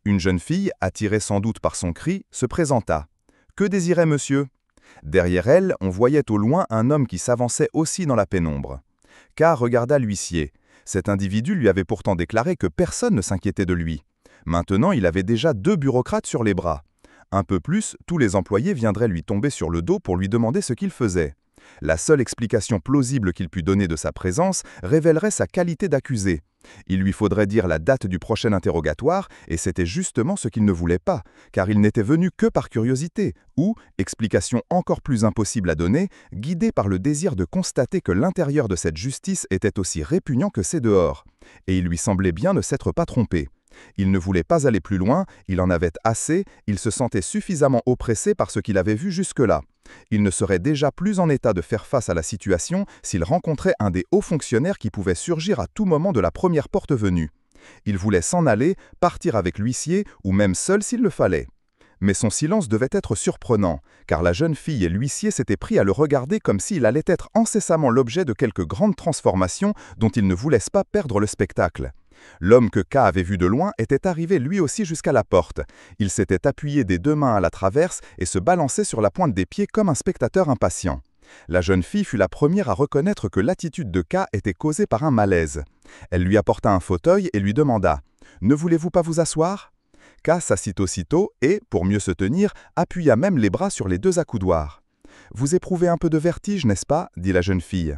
Une jeune fille, attirée sans doute par son cri, se présenta. « Que désirait monsieur ?» Derrière elle, on voyait au loin un homme qui s'avançait aussi dans la pénombre. K regarda l'huissier. Cet individu lui avait pourtant déclaré que personne ne s'inquiétait de lui. Maintenant, il avait déjà 2 bureaucrates sur les bras. Un peu plus, tous les employés viendraient lui tomber sur le dos pour lui demander ce qu'il faisait. La seule explication plausible qu'il pût donner de sa présence révélerait sa qualité d'accusé. Il lui faudrait dire la date du prochain interrogatoire, et c'était justement ce qu'il ne voulait pas, car il n'était venu que par curiosité, ou, explication encore plus impossible à donner, guidé par le désir de constater que l'intérieur de cette justice était aussi répugnant que ses dehors. Et il lui semblait bien ne s'être pas trompé. Il ne voulait pas aller plus loin, il en avait assez, il se sentait suffisamment oppressé par ce qu'il avait vu jusque-là. Il ne serait déjà plus en état de faire face à la situation s'il rencontrait un des hauts fonctionnaires qui pouvait surgir à tout moment de la première porte venue. Il voulait s'en aller, partir avec l'huissier, ou même seul s'il le fallait. Mais son silence devait être surprenant, car la jeune fille et l'huissier s'étaient pris à le regarder comme s'il allait être incessamment l'objet de quelque grande transformation dont ils ne voulaient pas perdre le spectacle. L'homme que K avait vu de loin était arrivé lui aussi jusqu'à la porte. Il s'était appuyé des 2 mains à la traverse et se balançait sur la pointe des pieds comme un spectateur impatient. La jeune fille fut la première à reconnaître que l'attitude de K était causée par un malaise. Elle lui apporta un fauteuil et lui demanda « Ne voulez-vous pas vous asseoir ?» K s'assit aussitôt et, pour mieux se tenir, appuya même les bras sur les 2 accoudoirs. « Vous éprouvez un peu de vertige, n'est-ce pas ?» dit la jeune fille.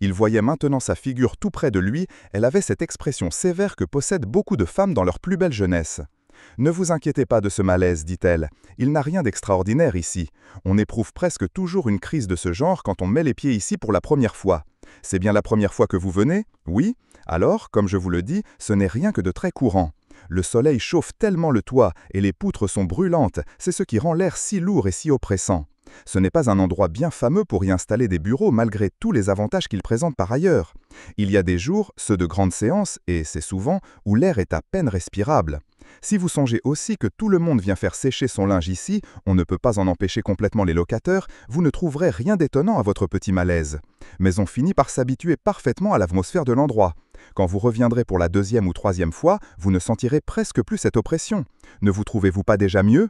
Il voyait maintenant sa figure tout près de lui, elle avait cette expression sévère que possèdent beaucoup de femmes dans leur plus belle jeunesse. « Ne vous inquiétez pas de ce malaise, dit-elle, il n'a rien d'extraordinaire ici. On éprouve presque toujours une crise de ce genre quand on met les pieds ici pour la première fois. C'est bien la première fois que vous venez? Oui? Alors, comme je vous le dis, ce n'est rien que de très courant. Le soleil chauffe tellement le toit et les poutres sont brûlantes, c'est ce qui rend l'air si lourd et si oppressant. Ce n'est pas un endroit bien fameux pour y installer des bureaux malgré tous les avantages qu'il présente par ailleurs. Il y a des jours, ceux de grandes séances, et c'est souvent, où l'air est à peine respirable. Si vous songez aussi que tout le monde vient faire sécher son linge ici, on ne peut pas en empêcher complètement les locataires, vous ne trouverez rien d'étonnant à votre petit malaise. Mais on finit par s'habituer parfaitement à l'atmosphère de l'endroit. Quand vous reviendrez pour la 2e ou 3e fois, vous ne sentirez presque plus cette oppression. Ne vous trouvez-vous pas déjà mieux?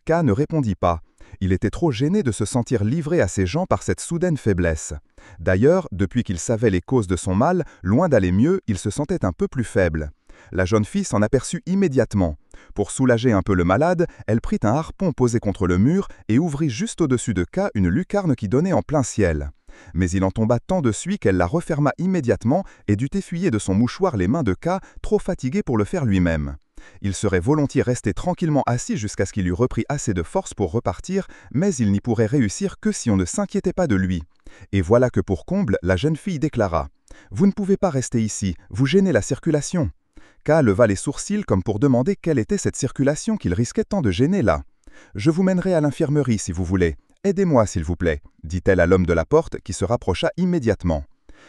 K ne répondit pas. Il était trop gêné de se sentir livré à ces gens par cette soudaine faiblesse. D'ailleurs, depuis qu'il savait les causes de son mal, loin d'aller mieux, il se sentait un peu plus faible. La jeune fille s'en aperçut immédiatement. Pour soulager un peu le malade, elle prit un harpon posé contre le mur et ouvrit juste au-dessus de K une lucarne qui donnait en plein ciel. Mais il en tomba tant de suie qu'elle la referma immédiatement et dut essuyer de son mouchoir les mains de K, trop fatigué pour le faire lui-même. Il serait volontiers resté tranquillement assis jusqu'à ce qu'il eût repris assez de force pour repartir, mais il n'y pourrait réussir que si on ne s'inquiétait pas de lui. Et voilà que pour comble, la jeune fille déclara « Vous ne pouvez pas rester ici, vous gênez la circulation ». K leva les sourcils comme pour demander quelle était cette circulation qu'il risquait tant de gêner là. « Je vous mènerai à l'infirmerie si vous voulez. Aidez-moi s'il vous plaît », dit-elle à l'homme de la porte qui se rapprocha immédiatement.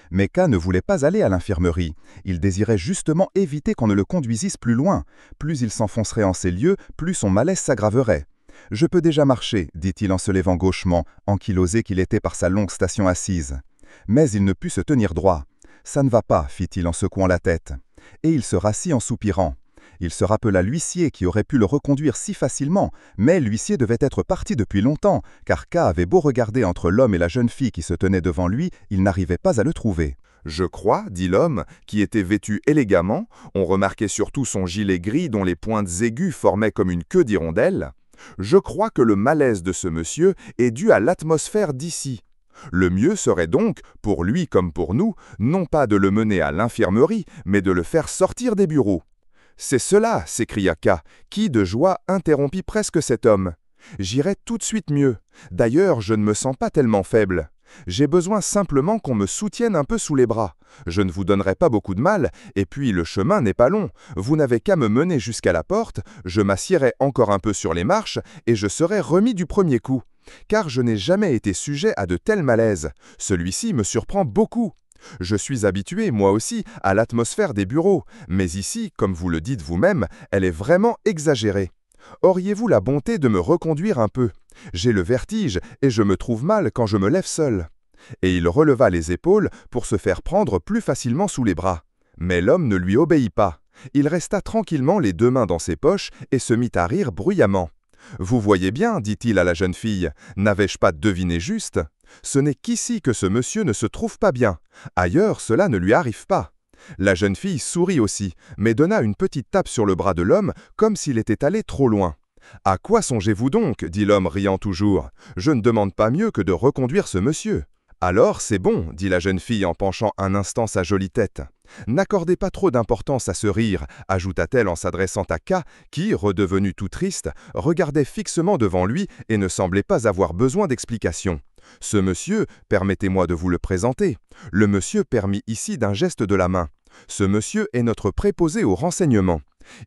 Mais K ne voulait pas aller à l'infirmerie. Il désirait justement éviter qu'on ne le conduisisse plus loin. Plus il s'enfoncerait en ces lieux, plus son malaise s'aggraverait. « Je peux déjà marcher », dit-il en se levant gauchement, ankylosé qu'il était par sa longue station assise. Mais il ne put se tenir droit. « Ça ne va pas », fit-il en secouant la tête. Et il se rassit en soupirant. Il se rappela l'huissier qui aurait pu le reconduire si facilement, mais l'huissier devait être parti depuis longtemps, car K avait beau regarder entre l'homme et la jeune fille qui se tenait devant lui, il n'arrivait pas à le trouver. « Je crois, dit l'homme, qui était vêtu élégamment, on remarquait surtout son gilet gris dont les pointes aiguës formaient comme une queue d'hirondelle. Je crois que le malaise de ce monsieur est dû à l'atmosphère d'ici. Le mieux serait donc, pour lui comme pour nous, non pas de le mener à l'infirmerie, mais de le faire sortir des bureaux. » « C'est cela, s'écria K, qui, de joie, interrompit presque cet homme. « J'irai tout de suite mieux. D'ailleurs, je ne me sens pas tellement faible. J'ai besoin simplement qu'on me soutienne un peu sous les bras. Je ne vous donnerai pas beaucoup de mal, et puis le chemin n'est pas long. Vous n'avez qu'à me mener jusqu'à la porte, je m'assiérai encore un peu sur les marches, et je serai remis du premier coup. Car je n'ai jamais été sujet à de tels malaises. Celui-ci me surprend beaucoup. Je suis habitué, moi aussi, à l'atmosphère des bureaux, mais ici, comme vous le dites vous-même, elle est vraiment exagérée. Auriez-vous la bonté de me reconduire un peu? J'ai le vertige et je me trouve mal quand je me lève seul. Et il releva les épaules pour se faire prendre plus facilement sous les bras. Mais l'homme ne lui obéit pas. Il resta tranquillement les deux mains dans ses poches et se mit à rire bruyamment. « Vous voyez bien, dit-il à la jeune fille, n'avais-je pas deviné juste? Ce n'est qu'ici que ce monsieur ne se trouve pas bien. Ailleurs, cela ne lui arrive pas. » La jeune fille sourit aussi, mais donna une petite tape sur le bras de l'homme, comme s'il était allé trop loin. « À quoi songez-vous donc » dit l'homme riant toujours. « Je ne demande pas mieux que de reconduire ce monsieur. » « Alors, c'est bon, dit la jeune fille en penchant un instant sa jolie tête. « N'accordez pas trop d'importance à ce rire, ajouta-t-elle en s'adressant à K, qui, redevenu tout triste, regardait fixement devant lui et ne semblait pas avoir besoin d'explication. Ce monsieur, permettez-moi de vous le présenter. Le monsieur permis ici d'un geste de la main. Ce monsieur est notre préposé au renseignement.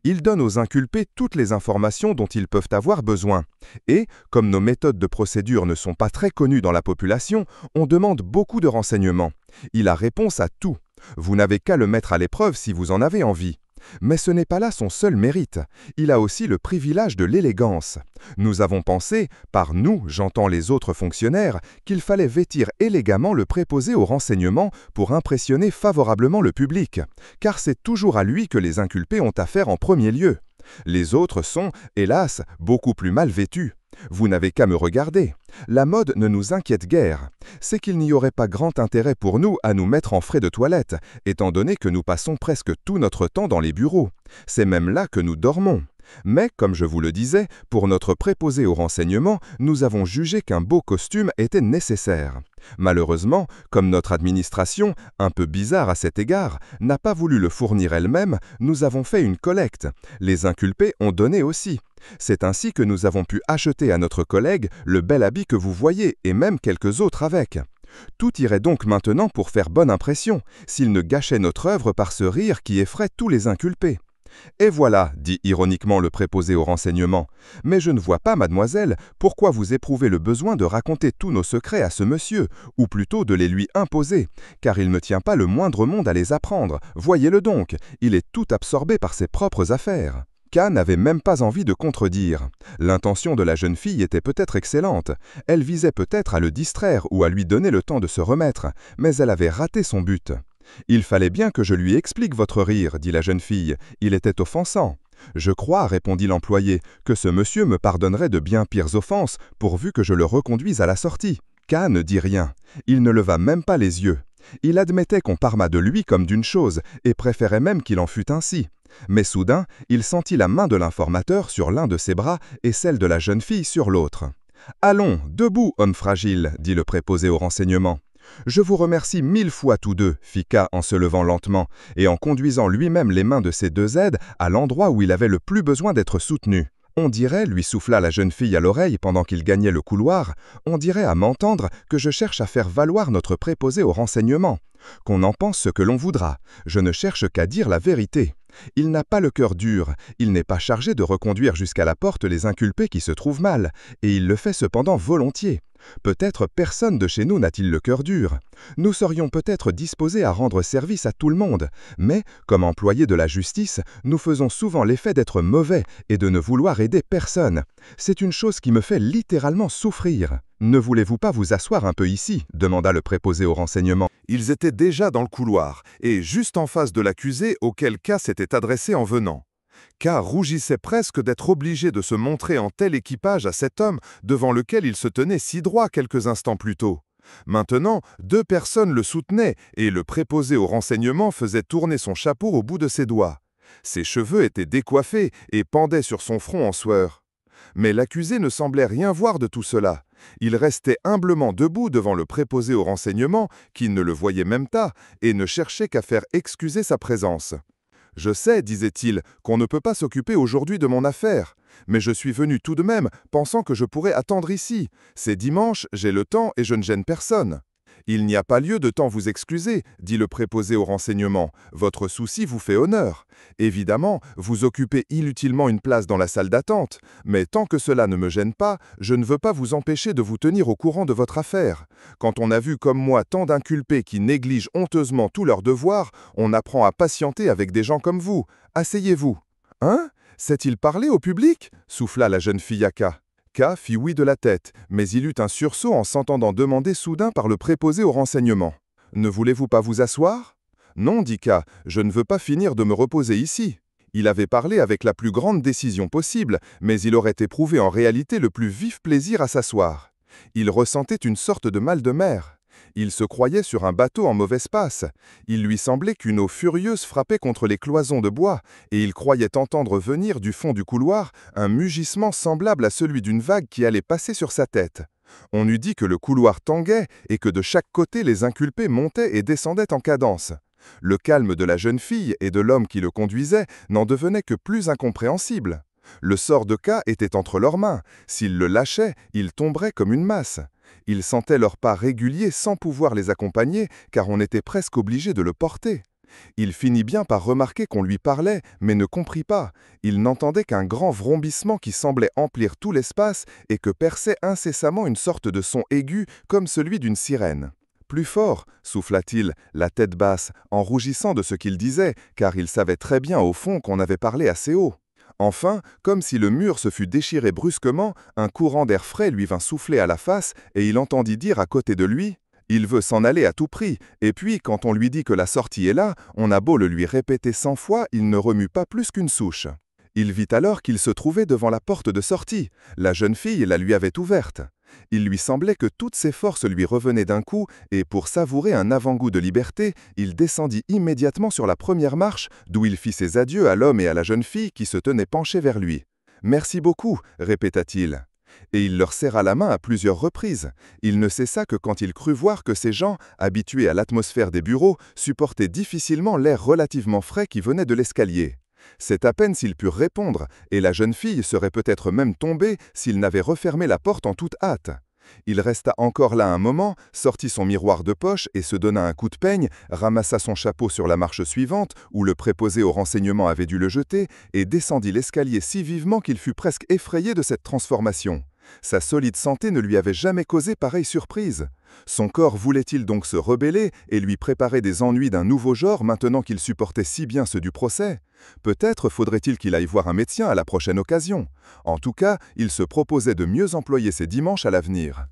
Il donne aux inculpés toutes les informations dont ils peuvent avoir besoin. Et, comme nos méthodes de procédure ne sont pas très connues dans la population, on demande beaucoup de renseignements. Il a réponse à tout. Vous n'avez qu'à le mettre à l'épreuve si vous en avez envie. Mais ce n'est pas là son seul mérite. Il a aussi le privilège de l'élégance. Nous avons pensé, par nous, j'entends les autres fonctionnaires, qu'il fallait vêtir élégamment le préposé au renseignement pour impressionner favorablement le public, car c'est toujours à lui que les inculpés ont affaire en premier lieu. Les autres sont, hélas, beaucoup plus mal vêtus. Vous n'avez qu'à me regarder. La mode ne nous inquiète guère. C'est qu'il n'y aurait pas grand intérêt pour nous à nous mettre en frais de toilette, étant donné que nous passons presque tout notre temps dans les bureaux. C'est même là que nous dormons. Mais, comme je vous le disais, pour notre préposé au renseignement, nous avons jugé qu'un beau costume était nécessaire. Malheureusement, comme notre administration, un peu bizarre à cet égard, n'a pas voulu le fournir elle-même, nous avons fait une collecte. Les inculpés ont donné aussi. C'est ainsi que nous avons pu acheter à notre collègue le bel habit que vous voyez et même quelques autres avec. Tout irait donc maintenant pour faire bonne impression, s'il ne gâchait notre œuvre par ce rire qui effraie tous les inculpés. « Et voilà, dit ironiquement le préposé au renseignement. Mais je ne vois pas, mademoiselle, pourquoi vous éprouvez le besoin de raconter tous nos secrets à ce monsieur, ou plutôt de les lui imposer, car il ne tient pas le moindre monde à les apprendre. Voyez-le donc, il est tout absorbé par ses propres affaires. » K n'avait même pas envie de contredire. L'intention de la jeune fille était peut-être excellente. Elle visait peut-être à le distraire ou à lui donner le temps de se remettre, mais elle avait raté son but. « Il fallait bien que je lui explique votre rire, dit la jeune fille. Il était offensant. »« Je crois, répondit l'employé, que ce monsieur me pardonnerait de bien pires offenses, pourvu que je le reconduise à la sortie. » K ne dit rien. Il ne leva même pas les yeux. Il admettait qu'on parlât de lui comme d'une chose, et préférait même qu'il en fût ainsi. Mais soudain, il sentit la main de l'informateur sur l'un de ses bras et celle de la jeune fille sur l'autre. « Allons, debout, homme fragile, dit le préposé au renseignement. « Je vous remercie 1000 fois tous deux, fit K en se levant lentement, et en conduisant lui-même les mains de ses deux aides à l'endroit où il avait le plus besoin d'être soutenu. On dirait, lui souffla la jeune fille à l'oreille pendant qu'il gagnait le couloir, on dirait à m'entendre que je cherche à faire valoir notre préposé au renseignement. Qu'on en pense ce que l'on voudra, je ne cherche qu'à dire la vérité. Il n'a pas le cœur dur, il n'est pas chargé de reconduire jusqu'à la porte les inculpés qui se trouvent mal, et il le fait cependant volontiers. Peut-être personne de chez nous n'a-t-il le cœur dur. Nous serions peut-être disposés à rendre service à tout le monde, mais, comme employés de la justice, nous faisons souvent l'effet d'être mauvais et de ne vouloir aider personne. C'est une chose qui me fait littéralement souffrir. Ne voulez-vous pas vous asseoir un peu ici ? Demanda le préposé au renseignement. Ils étaient déjà dans le couloir, et juste en face de l'accusé auquel K s'était adressé en venant. K rougissait presque d'être obligé de se montrer en tel équipage à cet homme devant lequel il se tenait si droit quelques instants plus tôt. Maintenant, 2 personnes le soutenaient et le préposé au renseignement faisait tourner son chapeau au bout de ses doigts. Ses cheveux étaient décoiffés et pendaient sur son front en sueur. Mais l'accusé ne semblait rien voir de tout cela. Il restait humblement debout devant le préposé au renseignement, qui ne le voyait même pas, et ne cherchait qu'à faire excuser sa présence. « Je sais, disait-il, qu'on ne peut pas s'occuper aujourd'hui de mon affaire, mais je suis venu tout de même, pensant que je pourrais attendre ici. C'est dimanche, j'ai le temps et je ne gêne personne. » Il n'y a pas lieu de tant vous excuser, dit le préposé au renseignement. Votre souci vous fait honneur. Évidemment, vous occupez inutilement une place dans la salle d'attente, mais tant que cela ne me gêne pas, je ne veux pas vous empêcher de vous tenir au courant de votre affaire. Quand on a vu comme moi tant d'inculpés qui négligent honteusement tous leurs devoirs, on apprend à patienter avec des gens comme vous. Asseyez-vous. Hein? Sait-il parler au public? Souffla la jeune fille à K. K fit oui de la tête, mais il eut un sursaut en s'entendant demander soudain par le préposé au renseignement. « Ne voulez-vous pas vous asseoir ?»« Non, dit K, je ne veux pas finir de me reposer ici. » Il avait parlé avec la plus grande décision possible, mais il aurait éprouvé en réalité le plus vif plaisir à s'asseoir. Il ressentait une sorte de mal de mer. Il se croyait sur un bateau en mauvaise passe. Il lui semblait qu'une eau furieuse frappait contre les cloisons de bois, et il croyait entendre venir du fond du couloir un mugissement semblable à celui d'une vague qui allait passer sur sa tête. On eût dit que le couloir tanguait et que de chaque côté les inculpés montaient et descendaient en cadence. Le calme de la jeune fille et de l'homme qui le conduisait n'en devenait que plus incompréhensible. Le sort de K était entre leurs mains. S'ils le lâchaient, il tomberait comme une masse. Ils sentaient leur pas régulier sans pouvoir les accompagner, car on était presque obligé de le porter. Il finit bien par remarquer qu'on lui parlait, mais ne comprit pas. Il n'entendait qu'un grand vrombissement qui semblait emplir tout l'espace et que perçait incessamment une sorte de son aigu comme celui d'une sirène. « Plus fort !» souffla-t-il, la tête basse, en rougissant de ce qu'il disait, car il savait très bien au fond qu'on avait parlé assez haut. Enfin, comme si le mur se fût déchiré brusquement, un courant d'air frais lui vint souffler à la face et il entendit dire à côté de lui « Il veut s'en aller à tout prix, et puis quand on lui dit que la sortie est là, on a beau le lui répéter 100 fois, il ne remue pas plus qu'une souche. » Il vit alors qu'il se trouvait devant la porte de sortie. La jeune fille la lui avait ouverte. Il lui semblait que toutes ses forces lui revenaient d'un coup, et pour savourer un avant-goût de liberté, il descendit immédiatement sur la première marche, d'où il fit ses adieux à l'homme et à la jeune fille qui se tenaient penchés vers lui. « Merci beaucoup », répéta-t-il. Et il leur serra la main à plusieurs reprises. Il ne cessa que quand il crut voir que ces gens, habitués à l'atmosphère des bureaux, supportaient difficilement l'air relativement frais qui venait de l'escalier. C'est à peine s'ils purent répondre, et la jeune fille serait peut-être même tombée s'il n'avait refermé la porte en toute hâte. Il resta encore là un moment, sortit son miroir de poche et se donna un coup de peigne, ramassa son chapeau sur la marche suivante, où le préposé au renseignement avait dû le jeter, et descendit l'escalier si vivement qu'il fut presque effrayé de cette transformation. Sa solide santé ne lui avait jamais causé pareille surprise. Son corps voulait-il donc se rebeller et lui préparer des ennuis d'un nouveau genre maintenant qu'il supportait si bien ceux du procès? Peut-être faudrait-il qu'il aille voir un médecin à la prochaine occasion. En tout cas, il se proposait de mieux employer ses dimanches à l'avenir.